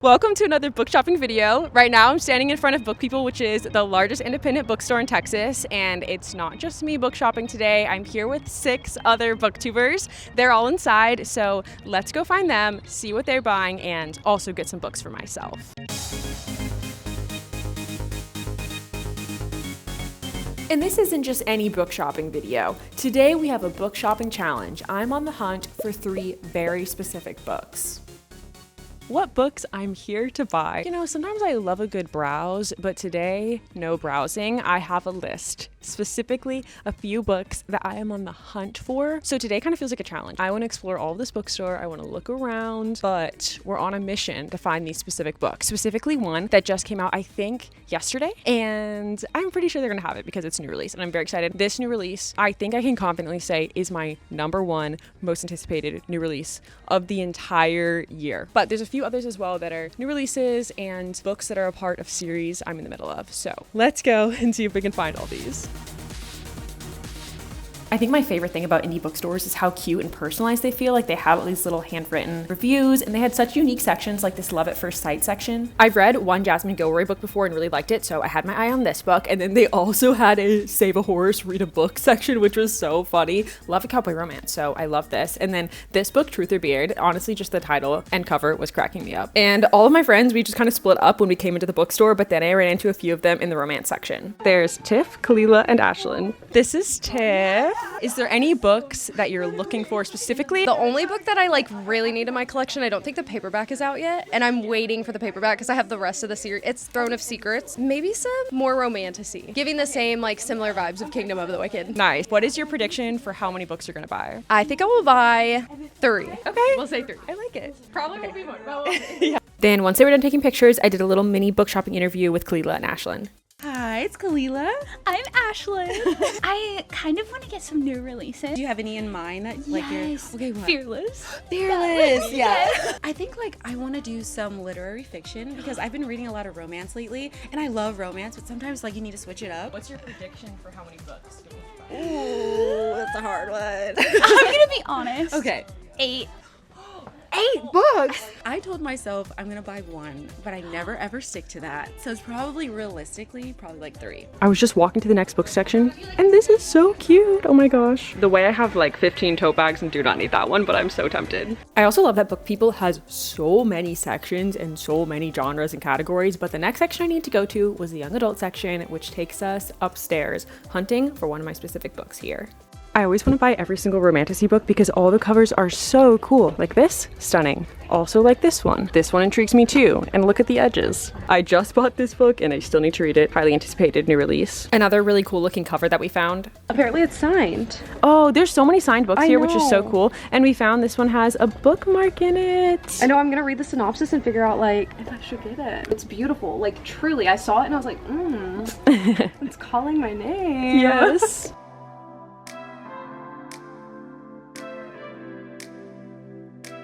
Welcome to another book shopping video. Right now I'm standing in front of Book People, which is the largest independent bookstore in Texas, and it's not just me book shopping today. I'm here with 6 other booktubers. They're all inside, so let's go find them, see what they're buying, and also get some books for myself. And this isn't just any book shopping video. Today we have a book shopping challenge. I'm on the hunt for 3 very specific books. What books I'm here to buy. You know, sometimes I love a good browse, but today, no browsing. I have a list, specifically a few books that I am on the hunt for. So today kind of feels like a challenge. I want to explore all of this bookstore. I want to look around, but we're on a mission to find these specific books, specifically one that just came out, I think, yesterday. And I'm pretty sure they're going to have it because it's a new release, and I'm very excited. This new release, I think I can confidently say, is my #1 most anticipated new release of the entire year. But there's a few others as well that are new releases and books that are a part of series I'm in the middle of. So let's go and see if we can find all these. I think my favorite thing about indie bookstores is how cute and personalized they feel. Like they have all these little handwritten reviews, and they had such unique sections like this Love at First Sight section. I've read one Jasmine Gilroy book before and really liked it, so I had my eye on this book. And then they also had a Save a Horse, Read a Book section, which was so funny. Love a cowboy romance, so I love this. And then this book, Truth or Beard, honestly, just the title and cover was cracking me up. And all of my friends, we just kind of split up when we came into the bookstore, but then I ran into a few of them in the romance section. There's Tiff, Khalilah, and Ashlynn. This is Tiff. Is there any books that you're looking for specifically? The only book that I really need in my collection, I don't think the paperback is out yet, and I'm waiting for the paperback because I have the rest of the series. It's Throne of Secrets. Maybe some more romantasy, giving the same similar vibes of Kingdom of the Wicked. Nice. What is your prediction for how many books you're gonna buy? I think I will buy 3. Okay. We'll say 3. I like it. Probably will be more. But we'll see. Yeah. Then once they were done taking pictures, I did a little mini book shopping interview with Khalilah and Ashlynn. Hi, it's Khalilah. I'm Ashlynn. I kind of want to get some new releases. Do you have any in mind that Yes. you're okay? What? Fearless. Fearless. Yeah. I think I want to do some literary fiction because I've been reading a lot of romance lately, and I love romance, but sometimes you need to switch it up. What's your prediction for how many books? Ooh, that's a hard one. I'm gonna be honest. Okay. 8. 8 books! I told myself I'm gonna buy 1, but I never ever stick to that. So it's realistically, 3. I was just walking to the next book section, and this is so cute. Oh my gosh. The way I have 15 tote bags and do not need that one, but I'm so tempted. I also love that Book People has so many sections and so many genres and categories, but the next section I need to go to was the young adult section, which takes us upstairs, hunting for one of my specific books here. I always want to buy every single romantasy book because all the covers are so cool. Like this, stunning. Also like this one. This one intrigues me too. And look at the edges. I just bought this book and I still need to read it. Highly anticipated new release. Another really cool looking cover that we found. Apparently it's signed. Oh, there's so many signed books here, which is so cool. And we found this one has a bookmark in it. I know, I'm gonna read the synopsis and figure out if I should get it. It's beautiful. Truly, I saw it and I was like, it's calling my name. Yes.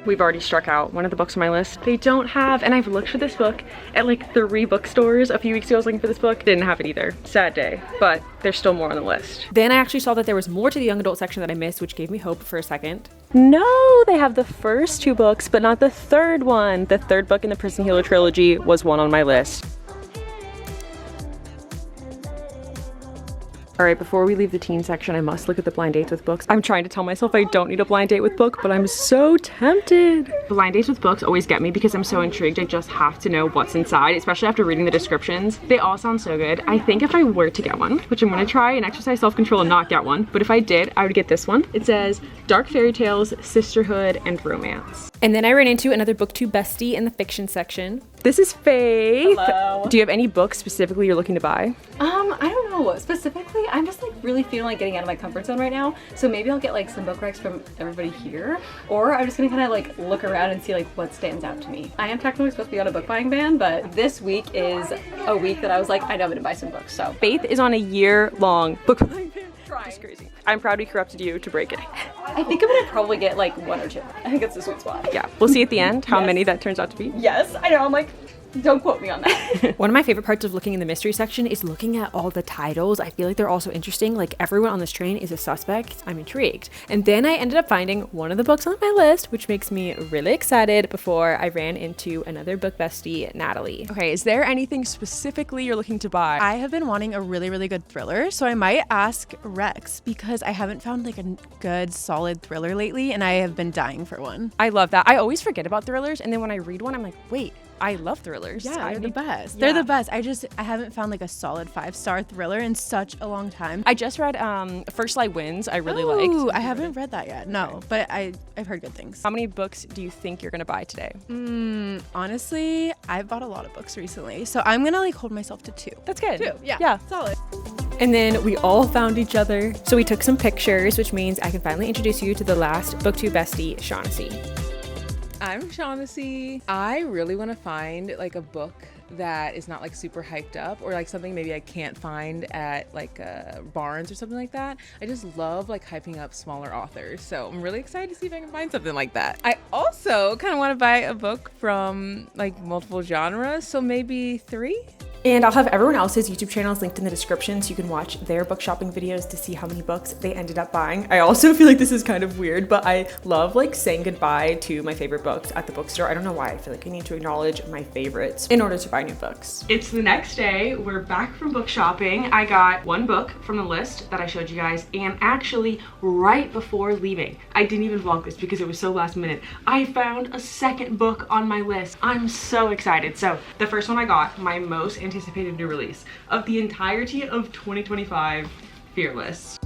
We've already struck out one of the books on my list. They don't have, and I've looked for this book at 3 bookstores. A few weeks ago I was looking for this book. Didn't have it either. Sad day, but there's still more on the list. Then I actually saw that there was more to the young adult section that I missed, which gave me hope for a second. No, they have the first 2 books, but not the 3rd one. The 3rd book in the Prison Healer trilogy was one on my list. All right, before we leave the teen section, I must look at the blind dates with books. I'm trying to tell myself I don't need a blind date with book, but I'm so tempted. Blind dates with books always get me because I'm so intrigued. I just have to know what's inside, especially after reading the descriptions. They all sound so good. I think if I were to get one, which I'm gonna try and exercise self-control and not get one, but if I did, I would get this one. It says Dark Fairy Tales, Sisterhood, and Romance. And then I ran into another booktube bestie in the fiction section. This is Faith. Hello. Do you have any books specifically you're looking to buy? I don't know. Specifically, I'm just really feeling getting out of my comfort zone right now. So maybe I'll get some book recs from everybody here, or I'm just gonna kind of look around and see what stands out to me. I am technically supposed to be on a book buying ban, but this week is a week that I was I know I'm gonna buy some books. So Faith is on a year-long book buying ban. Just crazy. I'm proud we corrupted you to break it. I think I'm gonna probably get 1 or 2. I think it's the sweet spot. Yeah, we'll see at the end how many that turns out to be. Yes, I know. I'm Don't quote me on that. One of my favorite parts of looking in the mystery section is looking at all the titles. I feel like they're also interesting. Like everyone on this train is a suspect. I'm intrigued. And then I ended up finding one of the books on my list, which makes me really excited before I ran into another book bestie, Natalie. Okay, is there anything specifically you're looking to buy? I have been wanting a really, really good thriller, so I might ask Rex because I haven't found like a good, solid thriller lately, and I have been dying for one. I love that. I always forget about thrillers, and then when I read one, I'm like, wait, I love thrillers. Yeah, they're the best. Yeah. They're the best. I haven't found like a solid 5-star thriller in such a long time. I just read First Light Wins. I really liked. Ooh, I haven't read that yet. No, but I've heard good things. How many books do you think you're gonna buy today? Honestly, I've bought a lot of books recently, so I'm gonna like hold myself to 2. That's good. 2, yeah. Yeah. Solid. And then we all found each other. So we took some pictures, which means I can finally introduce you to the last BookTube bestie, Shawnaci. I'm Shawnaci. I really want to find like a book that is not like super hyped up, or like something maybe I can't find at like Barnes or something like that. I just love like hyping up smaller authors, so I'm really excited to see if I can find something like that. I also kind of want to buy a book from like multiple genres, so maybe 3. And I'll have everyone else's YouTube channels linked in the description so you can watch their book shopping videos to see how many books they ended up buying. I also feel like this is kind of weird, but I love like saying goodbye to my favorite books at the bookstore. I don't know why. I feel like I need to acknowledge my favorites in order to buy new books. It's the next day. We're back from book shopping. I got one book from the list that I showed you guys, and actually right before leaving, I didn't even vlog this because it was so last minute, I found a second book on my list. I'm so excited. So the first one I got, my most anticipated new release of the entirety of 2025, Fearless.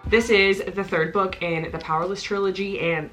This is the third book in the Powerless trilogy, and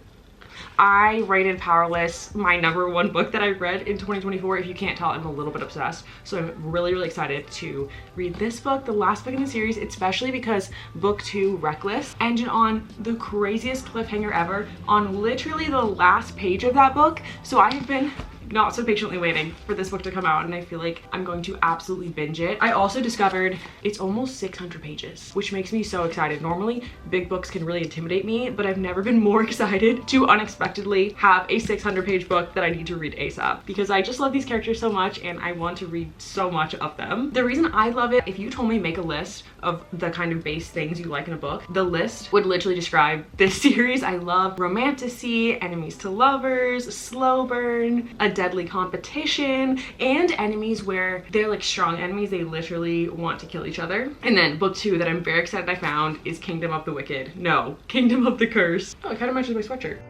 I rated Powerless my #1 book that I read in 2024. If you can't tell, I'm a little bit obsessed. So I'm really, really excited to read this book, the last book in the series, especially because book 2, Reckless, ended on the craziest cliffhanger ever on literally the last page of that book. So I have been not so patiently waiting for this book to come out, and I feel like I'm going to absolutely binge it. I also discovered it's almost 600 pages, which makes me so excited. Normally, big books can really intimidate me, but I've never been more excited to unexpectedly have a 600-page book that I need to read ASAP, because I just love these characters so much and I want to read so much of them. The reason I love it, if you told me make a list of the kind of base things you like in a book, the list would literally describe this series. I love romantasy, enemies to lovers, slow burn, a deadly competition, and enemies where they're like strong enemies, they literally want to kill each other. And then book 2 that I'm very excited I found is Kingdom of the Wicked. No, Kingdom of the Curse. Oh, it kind of matches my sweatshirt.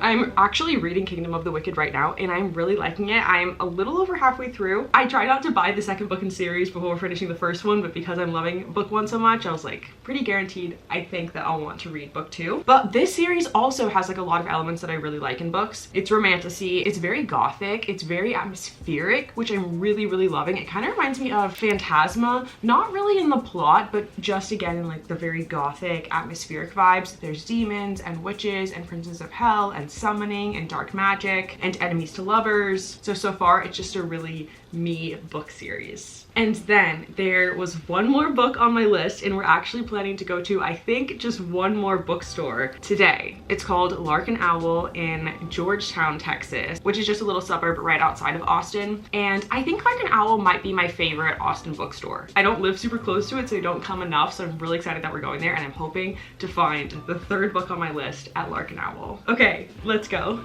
I'm actually reading Kingdom of the Wicked right now, and I'm really liking it. I'm a little over halfway through. I try not to buy the second book in series before finishing the first one, but because I'm loving book 1 so much, I was like pretty guaranteed I think that I'll want to read book 2. But this series also has like a lot of elements that I really like in books. It's romantasy, it's very gothic, it's very atmospheric, which I'm really, really loving. It kind of reminds me of Phantasma, not really in the plot, but just again in like the very gothic atmospheric vibes. There's demons and witches and princes of hell and summoning and dark magic and enemies to lovers. So far it's just a really me book series. And then there was one more book on my list, and we're actually planning to go to, I think, just one more bookstore today. It's called Lark Owl in Georgetown, Texas, which is just a little suburb right outside of Austin. And I think Lark Owl might be my favorite Austin bookstore. I don't live super close to it, so I don't come enough, so I'm really excited that we're going there, and I'm hoping to find the third book on my list at Lark Owl. Okay, let's go.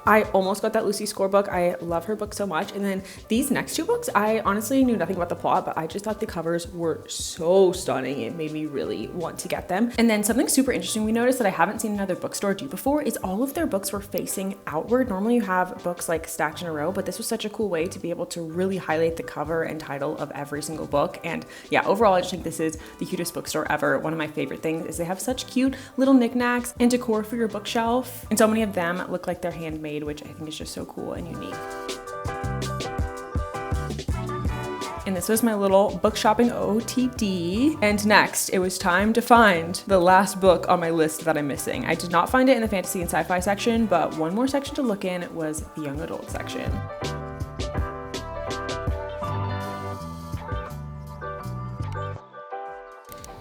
I almost got that Lucy Score book. I love her book so much. And then these next 2 books, I honestly knew nothing about the plot, but I just thought the covers were so stunning. It made me really want to get them. And then something super interesting we noticed that I haven't seen another bookstore do before is all of their books were facing outward. Normally you have books like stacked in a row, but this was such a cool way to be able to really highlight the cover and title of every single book. And yeah, overall, I just think this is the cutest bookstore ever. One of my favorite things is they have such cute little knickknacks and decor for your bookshelf. And so many of them look like they're handmade, which I think is just so cool and unique. And this was my little book shopping OTD. And next, it was time to find the last book on my list that I'm missing. I did not find it in the fantasy and sci-fi section, but one more section to look in was the young adult section.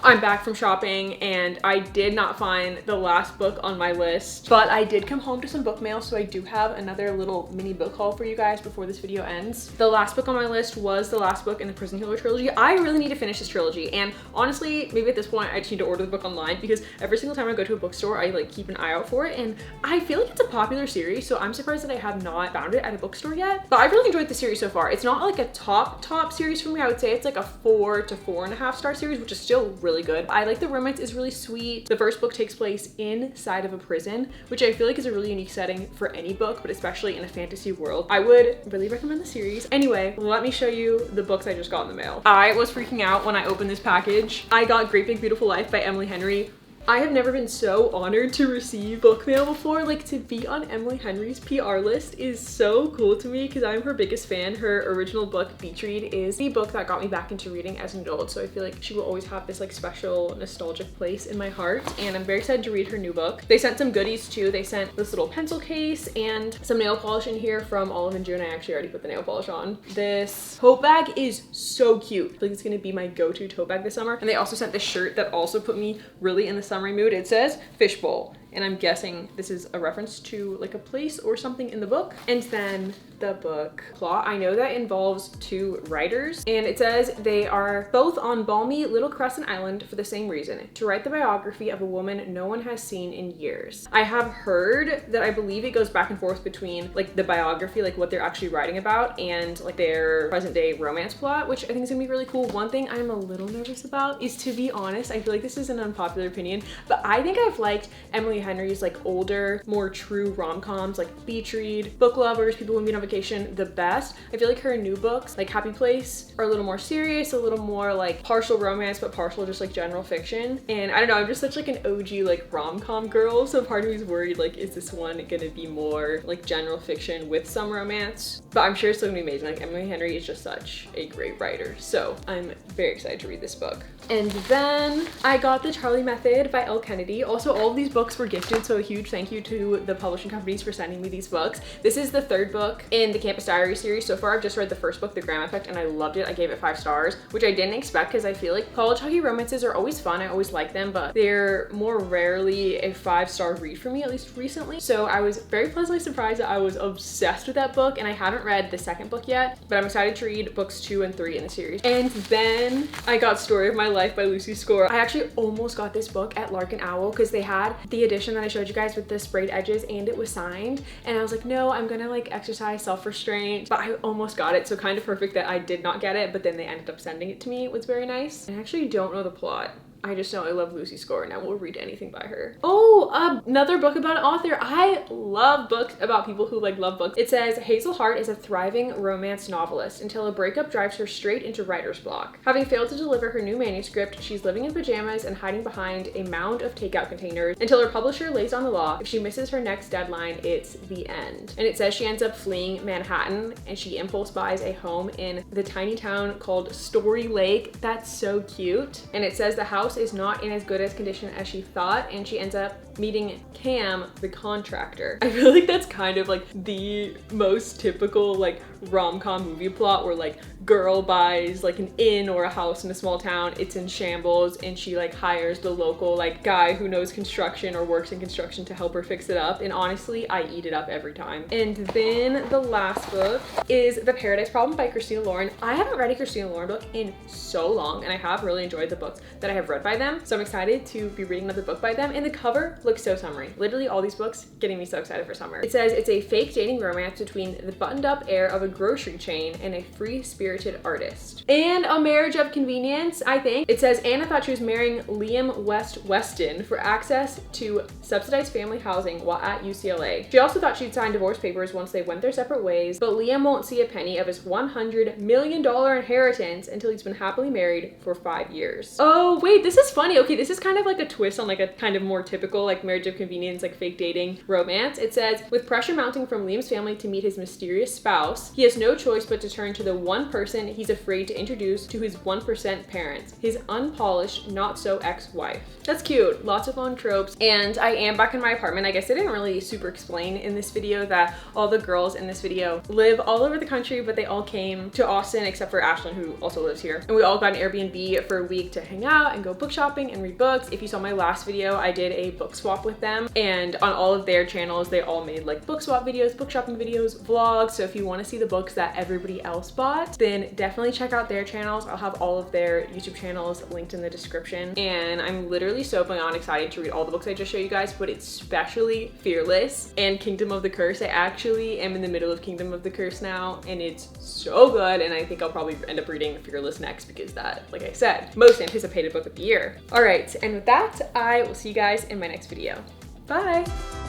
I'm back from shopping and I did not find the last book on my list, but I did come home to some book mail, so I do have another little mini book haul for you guys before this video ends. The last book on my list was the last book in the Prison Healer trilogy. I really need to finish this trilogy, and honestly, maybe at this point I just need to order the book online, because every single time I go to a bookstore, I like keep an eye out for it, and I feel like it's a popular series, so I'm surprised that I have not found it at a bookstore yet. But I've really enjoyed the series so far. It's not like a top series for me. I would say it's like a 4 to 4.5 star series, which is still really good. I like the romance is really sweet. The first book takes place inside of a prison, which I feel like is a really unique setting for any book, but especially in a fantasy world. I would really recommend the series. Anyway, let me show you the books I just got in the mail. I was freaking out when I opened this package. I got Great Big Beautiful Life by Emily Henry. I have never been so honored to receive book mail before. Like, to be on Emily Henry's PR list is so cool to me because I'm her biggest fan. Her original book, Beach Read, is the book that got me back into reading as an adult, so I feel like she will always have this like special nostalgic place in my heart, and I'm very excited to read her new book. They sent some goodies too. They sent this little pencil case and some nail polish in here from Olive and June. I actually already put the nail polish on. This tote bag is so cute. I feel like it's gonna be my go-to tote bag this summer. And they also sent this shirt that also put me really in the summery mood. It says Fishbowl, and I'm guessing this is a reference to like a place or something in the book. And then the book plot, I know that involves 2 writers, and it says they are both on balmy Little Crescent Island for the same reason, to write the biography of a woman no one has seen in years. I have heard that I believe it goes back and forth between like the biography, like what they're actually writing about, and like their present day romance plot, which I think is gonna be really cool. One thing I'm a little nervous about is, to be honest, I feel like this is an unpopular opinion, but I think I've liked Emily Henry's like older, more true rom-coms like Beach Read, Book Lovers, People Who Meet on Vacation the best. I feel like her new books, like Happy Place, are a little more serious, a little more like partial romance, but partial just like general fiction. And I don't know, I'm just such like an OG like rom-com girl, so part of me is worried, like, is this one gonna be more like general fiction with some romance? But I'm sure it's still gonna be amazing. Like, Emily Henry is just such a great writer, so I'm very excited to read this book. And then I got The Charlie Method by Elle Kennedy. Also, all of these books were gifted, so a huge thank you to the publishing companies for sending me these books. This is the 3rd book in the Campus Diary series. So far, I've just read the first book, The Graham Effect, and I loved it. I gave it 5 stars, which I didn't expect because I feel like college hockey romances are always fun. I always like them, but they're more rarely a 5-star read for me, at least recently. So I was very pleasantly surprised that I was obsessed with that book, and I haven't read the 2nd book yet, but I'm excited to read books 2 and 3 in the series. And then I got Story of My Life by Lucy Score. I actually almost got this book at Lark Owl because they had the edition that I showed you guys with the sprayed edges and it was signed, and I was like, no, I'm gonna like exercise self-restraint, but I almost got it, so kind of perfect that I did not get it, but then they ended up sending it to me. It was very nice. I actually don't know the plot. I just know I love Lucy Score and I will read anything by her. Oh, another book about an author. I love books about people who like love books. It says Hazel Hart is a thriving romance novelist until a breakup drives her straight into writer's block. Having failed to deliver her new manuscript, she's living in pajamas and hiding behind a mound of takeout containers until her publisher lays on the law. If she misses her next deadline, it's the end. And it says she ends up fleeing Manhattan and she impulse buys a home in the tiny town called Story Lake. That's so cute. And it says the house is not in as good as condition as she thought, and she ends up meeting Cam, the contractor. I feel like that's kind of like the most typical like rom-com movie plot where like girl buys like an inn or a house in a small town, it's in shambles, and she like hires the local like guy who knows construction or works in construction to help her fix it up, and honestly I eat it up every time. And then the last book is The Paradise Problem by Christina Lauren. I haven't read a Christina Lauren book in so long, and I have really enjoyed the books that I have read by them, so I'm excited to be reading another book by them. And the cover looks so summery. Literally all these books getting me so excited for summer. It says it's a fake dating romance between the buttoned up heir of a grocery chain and a free-spirited artist. And a marriage of convenience, I think. It says Anna thought she was marrying Liam Weston for access to subsidized family housing while at UCLA. She also thought she'd sign divorce papers once they went their separate ways, but Liam won't see a penny of his $100 million inheritance until he's been happily married for 5 years. Oh wait, this is funny. Okay, this is kind of like a twist on like a kind of more typical like like marriage of convenience, like fake dating romance. It says, with pressure mounting from Liam's family to meet his mysterious spouse, he has no choice but to turn to the one person he's afraid to introduce to his 1% parents, his unpolished, not so ex-wife. That's cute. Lots of fun tropes. And I am back in my apartment. I guess I didn't really super explain in this video that all the girls in this video live all over the country, but they all came to Austin except for Ashlynn, who also lives here. And we all got an Airbnb for a week to hang out and go book shopping and read books. If you saw my last video, I did a book swap with them, and on all of their channels, they all made like book swap videos, book shopping videos, vlogs. So if you want to see the books that everybody else bought, then definitely check out their channels. I'll have all of their YouTube channels linked in the description. And I'm literally so beyond excited to read all the books I just showed you guys, but especially Fearless and Kingdom of the Curse. I actually am in the middle of Kingdom of the Curse now, and it's so good, and I think I'll probably end up reading Fearless next because that, like I said, most anticipated book of the year. All right, and with that, I will see you guys in my next video. Bye!